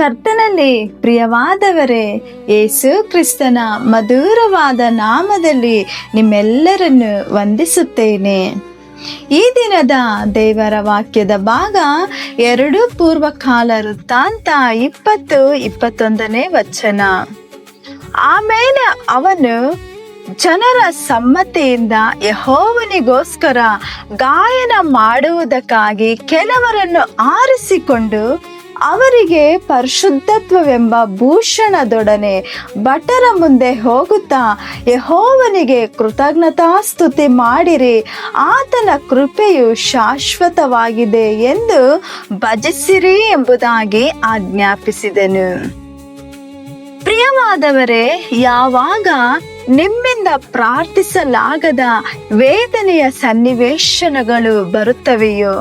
ಕರ್ತನಲ್ಲಿ ಪ್ರಿಯವಾದವರೇ, ಯೇಸು ಕ್ರಿಸ್ತನ ಮಧುರವಾದ ನಾಮದಲ್ಲಿ ನಿಮ್ಮೆಲ್ಲರನ್ನು ವಂದಿಸುತ್ತೇನೆ. ಈ ದಿನದ ದೇವರ ವಾಕ್ಯದ ಭಾಗ 2 ಪೂರ್ವಕಾಲ ವೃತ್ತಾಂತ 20-21 ವಚನ. ಆಮೇಲೆ ಅವನು ಜನರ ಸಮ್ಮತಿಯಿಂದ ಯೆಹೋವನಿಗೋಸ್ಕರ ಗಾಯನ ಮಾಡುವುದಕ್ಕಾಗಿ ಕೆಲವರನ್ನು ಆರಿಸಿಕೊಂಡು ಅವರಿಗೆ ಪರಿಶುದ್ಧತ್ವವೆಂಬ ಭೂಷಣದೊಡನೆ ಭಟರ ಮುಂದೆ ಹೋಗುತ್ತಾ ಯೆಹೋವನಿಗೆ ಕೃತಜ್ಞತಾಸ್ತುತಿ ಮಾಡಿರಿ, ಆತನ ಕೃಪೆಯು ಶಾಶ್ವತವಾಗಿದೆ ಎಂದು ಭಜಿಸಿರಿ ಎಂಬುದಾಗಿ ಆಜ್ಞಾಪಿಸಿದನು. ಪ್ರಿಯವಾದವರೇ, ಯಾವಾಗ ನಿಮ್ಮಿಂದ ಪ್ರಾರ್ಥಿಸಲಾಗದ ವೇದನೆಯ ಸನ್ನಿವೇಶಗಳು ಬರುತ್ತವೆಯೋ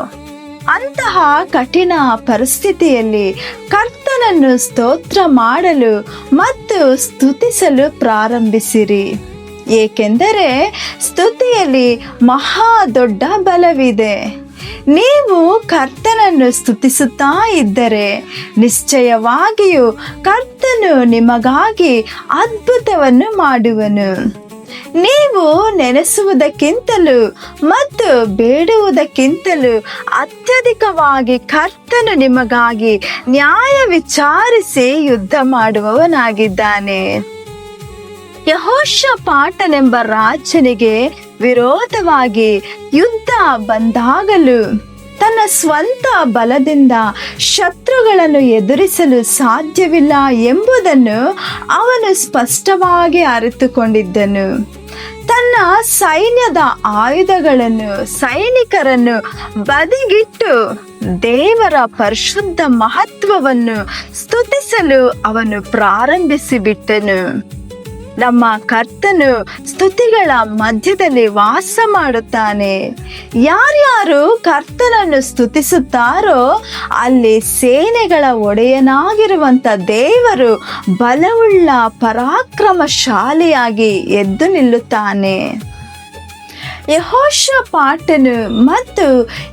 ಅಂತಹ ಕಠಿಣ ಪರಿಸ್ಥಿತಿಯಲ್ಲಿ ಕರ್ತನನ್ನು ಸ್ತೋತ್ರ ಮಾಡಲು ಮತ್ತು ಸ್ತುತಿಸಲು ಪ್ರಾರಂಭಿಸಿರಿ, ಏಕೆಂದರೆ ಸ್ತುತಿಯಲ್ಲಿ ಮಹಾ ದೊಡ್ಡ ಬಲವಿದೆ. ನೀವು ಕರ್ತನನ್ನು ಸ್ತುತಿಸುತ್ತಾ ಇದ್ದರೆ ನಿಶ್ಚಯವಾಗಿಯೂ ಕರ್ತನು ನಿಮಗಾಗಿ ಅದ್ಭುತವನ್ನು ಮಾಡುವನು. ನೀವು ನೆನೆಸುವುದಕ್ಕಿಂತಲೂ ಮತ್ತು ಬೇಡುವುದಕ್ಕಿಂತಲೂ ಅತ್ಯಧಿಕವಾಗಿ ಕರ್ತನು ನಿಮಗಾಗಿ ನ್ಯಾಯ ವಿಚಾರಿಸಿ ಯುದ್ಧ ಮಾಡುವವನಾಗಿದ್ದಾನೆ. ಯೆಹೋಷಾಫಾಟನೆಂಬ ರಾಜನಿಗೆ ವಿರೋಧವಾಗಿ ಯುದ್ಧ ಬಂದಾಗಲೂ ತನ್ನ ಸ್ವಂತ ಬಲದಿಂದ ಶತ್ರುಗಳನ್ನು ಎದುರಿಸಲು ಸಾಧ್ಯವಿಲ್ಲ ಎಂಬುದನ್ನು ಅವನು ಸ್ಪಷ್ಟವಾಗಿ ಅರಿತುಕೊಂಡಿದ್ದನು. ತನ್ನ ಸೈನ್ಯದ ಆಯುಧಗಳನ್ನು, ಸೈನಿಕರನ್ನು ಬದಿಗಿಟ್ಟು ದೇವರ ಪರಿಶುದ್ಧ ಮಹತ್ವವನ್ನು ಸ್ತುತಿಸಲು ಅವನು ಪ್ರಾರಂಭಿಸಿಬಿಟ್ಟನು. ನಮ್ಮ ಕರ್ತನು ಸ್ತುತಿಗಳ ಮಧ್ಯದಲ್ಲಿ ವಾಸ ಮಾಡುತ್ತಾನೆ. ಯಾರ್ಯಾರು ಕರ್ತನನ್ನು ಸ್ತುತಿಸುತ್ತಾರೋ ಅಲ್ಲಿ ಸೇನೆಗಳ ಒಡೆಯನಾಗಿರುವಂತ ದೇವರು ಬಲವುಳ್ಳ ಪರಾಕ್ರಮಶಾಲಿಯಾಗಿ ಎದ್ದು ನಿಲ್ಲುತ್ತಾನೆ. ಯೆಹೋಷಾಫಾಟನು ಮತ್ತು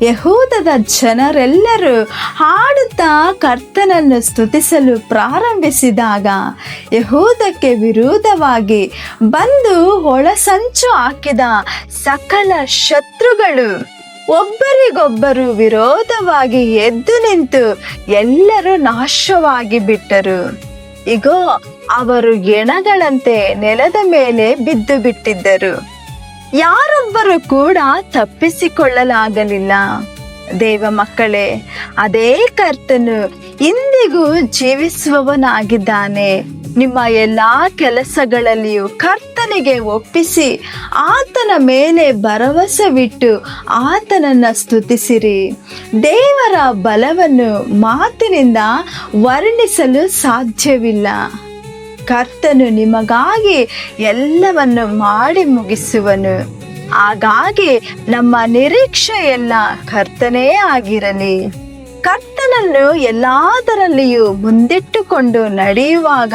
ಯೆಹೂದದ ಜನರೆಲ್ಲರೂ ಹಾಡುತ್ತಾ ಕರ್ತನನ್ನು ಸ್ತುತಿಸಲು ಪ್ರಾರಂಭಿಸಿದಾಗ ಯೆಹೂದಕ್ಕೆ ವಿರೋಧವಾಗಿ ಬಂದು ಒಳಸಂಚು ಹಾಕಿದ ಸಕಲ ಶತ್ರುಗಳು ಒಬ್ಬರಿಗೊಬ್ಬರು ವಿರೋಧವಾಗಿ ಎದ್ದು ನಿಂತು ಎಲ್ಲರೂ ನಾಶವಾಗಿ ಬಿಟ್ಟರು. ಇಗೋ, ಅವರು ಎಣಗಳಂತೆ ನೆಲದ ಮೇಲೆ ಬಿದ್ದು ಬಿಟ್ಟಿದ್ದರು. ಯಾರೊಬ್ಬರು ಕೂಡ ತಪ್ಪಿಸಿಕೊಳ್ಳಲಾಗಲಿಲ್ಲ. ದೇವ ಮಕ್ಕಳೇ, ಅದೇ ಕರ್ತನು ಇಂದಿಗೂ ಜೀವಿಸುವವನಾಗಿದ್ದಾನೆ. ನಿಮ್ಮ ಎಲ್ಲಾ ಕೆಲಸಗಳಲ್ಲಿಯೂ ಕರ್ತನಿಗೆ ಒಪ್ಪಿಸಿ ಆತನ ಮೇಲೆ ಭರವಸವಿಟ್ಟು ಆತನನ್ನು ಸ್ತುತಿಸಿರಿ. ದೇವರ ಬಲವನ್ನು ಮಾತಿನಿಂದ ವರ್ಣಿಸಲು ಸಾಧ್ಯವಿಲ್ಲ. ಕರ್ತನು ನಿಮಗಾಗಿ ಎಲ್ಲವನ್ನು ಮಾಡಿ ಮುಗಿಸುವನು. ಹಾಗಾಗಿ ನಮ್ಮ ನಿರೀಕ್ಷೆ ಎಲ್ಲ ಕರ್ತನೇ ಆಗಿರಲಿ. ಕರ್ತನನ್ನು ಎಲ್ಲದರಲ್ಲಿಯೂ ಮುಂದಿಟ್ಟುಕೊಂಡು ನಡೆಯುವಾಗ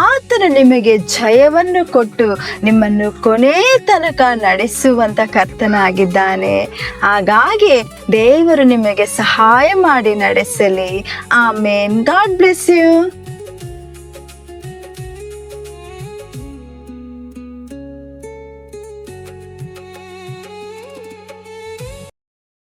ಆತನು ನಿಮಗೆ ಜಯವನ್ನು ಕೊಟ್ಟು ನಿಮ್ಮನ್ನು ಕೊನೆ ತನಕ ನಡೆಸುವಂತ ಕರ್ತನಾಗಿದ್ದಾನೆ. ಹಾಗಾಗಿ ದೇವರು ನಿಮಗೆ ಸಹಾಯ ಮಾಡಿ ನಡೆಸಲಿ. ಆಮೇನ್. God bless you.